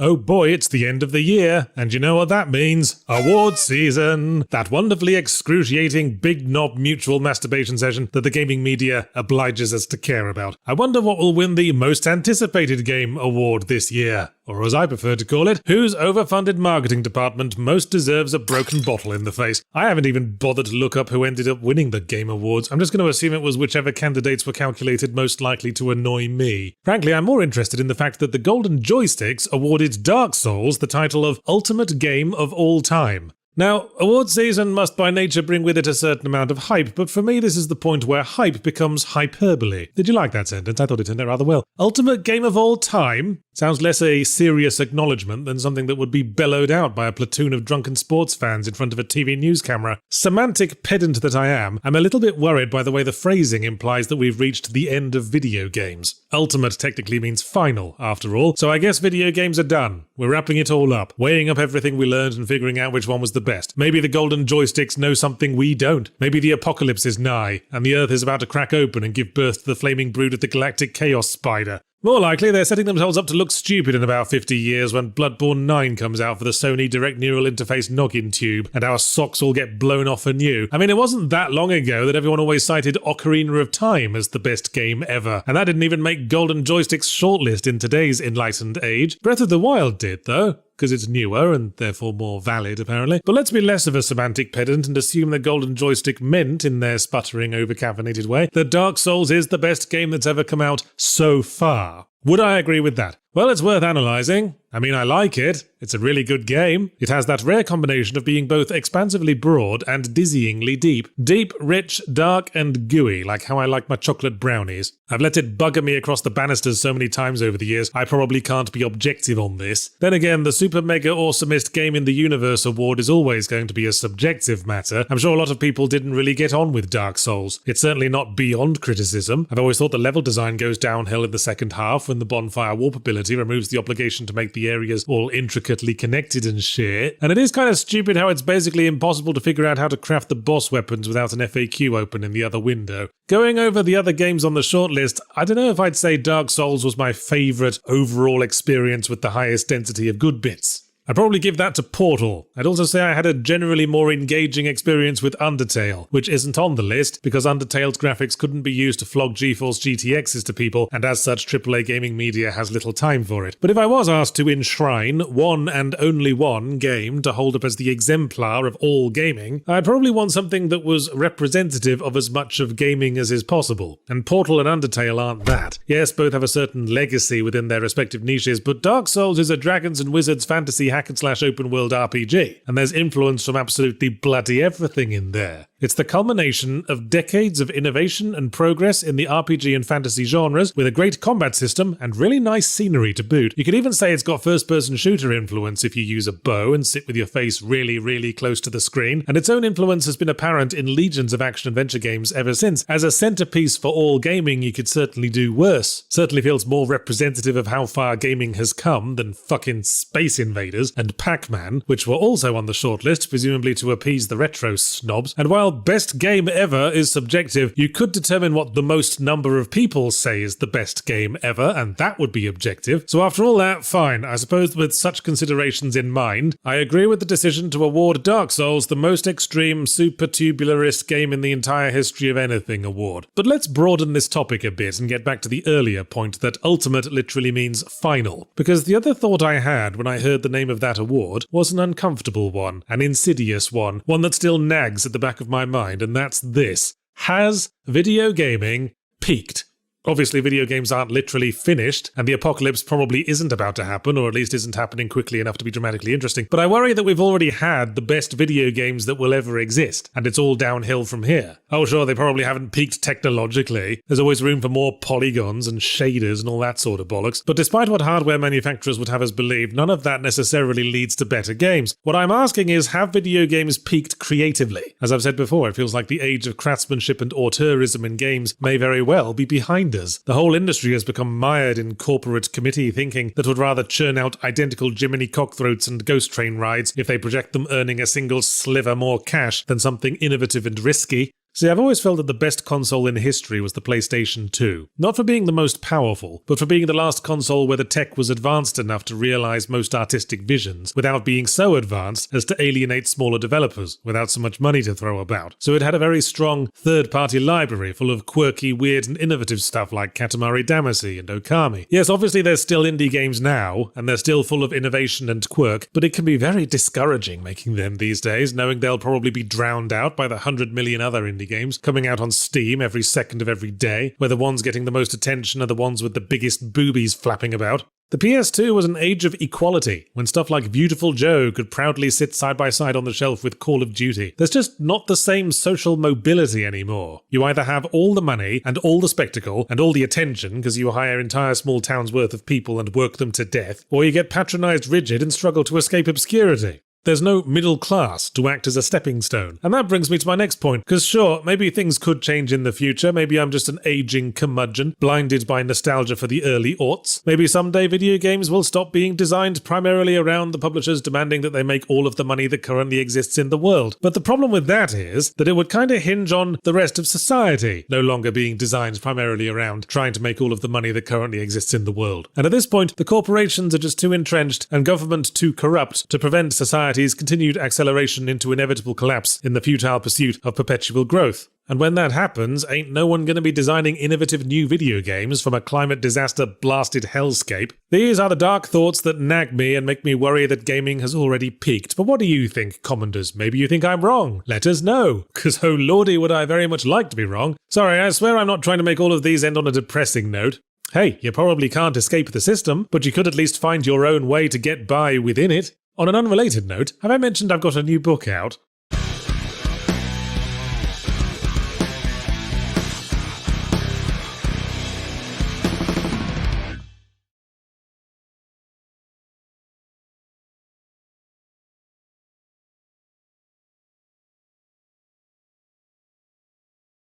Oh boy, it's the end of the year, and you know what that means? Award season! That wonderfully excruciating big knob mutual masturbation session that the gaming media obliges us to care about. I wonder what will win the Most Anticipated Game award this year. Or as I prefer to call it, whose overfunded marketing department most deserves a broken bottle in the face. I haven't even bothered to look up who ended up winning the Game Awards. I'm just going to assume it was whichever candidates were calculated most likely to annoy me. Frankly, I'm more interested in the fact that the Golden Joysticks awarded Dark Souls the title of Ultimate Game of All Time. Now, award season must by nature bring with it a certain amount of hype, but for me this is the point where hype becomes hyperbole. Did you like that sentence? I thought it turned out rather well. Ultimate Game of All Time sounds less a serious acknowledgement than something that would be bellowed out by a platoon of drunken sports fans in front of a TV news camera. Semantic pedant that I am, I'm a little bit worried by the way the phrasing implies that we've reached the end of video games. Ultimate technically means final, after all, so I guess video games are done. We're wrapping it all up, weighing up everything we learned and figuring out which one was the best. Maybe the Golden Joysticks know something we don't. Maybe the apocalypse is nigh, and the Earth is about to crack open and give birth to the flaming brood of the galactic chaos spider. More likely, they're setting themselves up to look stupid in about 50 years when Bloodborne 9 comes out for the Sony Direct Neural Interface noggin tube, and our socks all get blown off anew. I mean, it wasn't that long ago that everyone always cited Ocarina of Time as the best game ever, and that didn't even make Golden Joystick's shortlist in today's enlightened age. Breath of the Wild did, though, because it's newer and therefore more valid, apparently. But let's be less of a semantic pedant and assume that Golden Joystick meant, in their sputtering, over-caffeinated way, that Dark Souls is the best game that's ever come out so far. Would I agree with that? Well, it's worth analysing. I mean, I like it. It's a really good game. It has that rare combination of being both expansively broad and dizzyingly deep. Deep, rich, dark, and gooey, like how I like my chocolate brownies. I've let it bugger me across the banisters so many times over the years, I probably can't be objective on this. Then again, the super mega awesomest game in the universe award is always going to be a subjective matter. I'm sure a lot of people didn't really get on with Dark Souls. It's certainly not beyond criticism. I've always thought the level design goes downhill in the second half when the bonfire warp ability removes the obligation to make the areas all intricately connected and shit. And it is kind of stupid how it's basically impossible to figure out how to craft the boss weapons without an FAQ open in the other window. Going over the other games on the shortlist, I don't know if I'd say Dark Souls was my favourite overall experience with the highest density of good bits. I'd probably give that to Portal. I'd also say I had a generally more engaging experience with Undertale, which isn't on the list because Undertale's graphics couldn't be used to flog GeForce GTXs to people, and as such AAA gaming media has little time for it. But if I was asked to enshrine one and only one game to hold up as the exemplar of all gaming, I'd probably want something that was representative of as much of gaming as is possible. And Portal and Undertale aren't that. Yes, both have a certain legacy within their respective niches, but Dark Souls is a Dragons and Wizards fantasy hack-and-slash open-world RPG, and there's influence from absolutely bloody everything in there. It's the culmination of decades of innovation and progress in the RPG and fantasy genres, with a great combat system and really nice scenery to boot. You could even say it's got first-person shooter influence if you use a bow and sit with your face really, really close to the screen, and its own influence has been apparent in legions of action-adventure games ever since. As a centerpiece for all gaming, you could certainly do worse. Certainly feels more representative of how far gaming has come than fucking Space Invaders and Pac-Man, which were also on the shortlist, presumably to appease the retro snobs. And while best game ever is subjective, you could determine what the most number of people say is the best game ever, and that would be objective. So after all that, fine. I suppose with such considerations in mind, I agree with the decision to award Dark Souls the most extreme, super tubularist game in the entire history of anything award. But let's broaden this topic a bit and get back to the earlier point that ultimate literally means final. Because the other thought I had when I heard the name of that award was an uncomfortable one, an insidious one that still nags at the back of my mind, and that's this. Has video gaming peaked? Obviously, video games aren't literally finished, and the apocalypse probably isn't about to happen, or at least isn't happening quickly enough to be dramatically interesting. But I worry that we've already had the best video games that will ever exist, and it's all downhill from here. Oh sure, they probably haven't peaked technologically. There's always room for more polygons and shaders and all that sort of bollocks. But despite what hardware manufacturers would have us believe, none of that necessarily leads to better games. What I'm asking is, have video games peaked creatively? As I've said before, it feels like the age of craftsmanship and auteurism in games may very well be behind us. The whole industry has become mired in corporate committee thinking that would rather churn out identical Jiminy Cockthroats and ghost train rides if they project them earning a single sliver more cash than something innovative and risky. See, I've always felt that the best console in history was the PlayStation 2. Not for being the most powerful, but for being the last console where the tech was advanced enough to realize most artistic visions, without being so advanced as to alienate smaller developers, without so much money to throw about. So it had a very strong third-party library full of quirky, weird, and innovative stuff like Katamari Damacy and Okami. Yes, obviously there's still indie games now, and they're still full of innovation and quirk, but it can be very discouraging making them these days, knowing they'll probably be drowned out by the 100 million other indie games coming out on Steam every second of every day, where the ones getting the most attention are the ones with the biggest boobies flapping about. The PS2 was an age of equality, when stuff like Beautiful Joe could proudly sit side by side on the shelf with Call of Duty. There's just not the same social mobility anymore. You either have all the money, and all the spectacle, and all the attention because you hire entire small towns worth of people and work them to death, or you get patronized rigid and struggle to escape obscurity. There's no middle class to act as a stepping stone. And that brings me to my next point, because sure, maybe things could change in the future, maybe I'm just an aging curmudgeon, blinded by nostalgia for the early aughts. Maybe someday video games will stop being designed primarily around the publishers demanding that they make all of the money that currently exists in the world. But the problem with that is that it would kind of hinge on the rest of society no longer being designed primarily around trying to make all of the money that currently exists in the world. And at this point, the corporations are just too entrenched and government too corrupt to prevent society's continued acceleration into inevitable collapse in the futile pursuit of perpetual growth. And when that happens, ain't no one gonna be designing innovative new video games from a climate disaster blasted hellscape. These are the dark thoughts that nag me and make me worry that gaming has already peaked. But what do you think, Commanders? Maybe you think I'm wrong. Let us know, because oh lordy would I very much like to be wrong. Sorry, I swear I'm not trying to make all of these end on a depressing note. Hey, you probably can't escape the system, but you could at least find your own way to get by within it. On an unrelated note, have I mentioned I've got a new book out?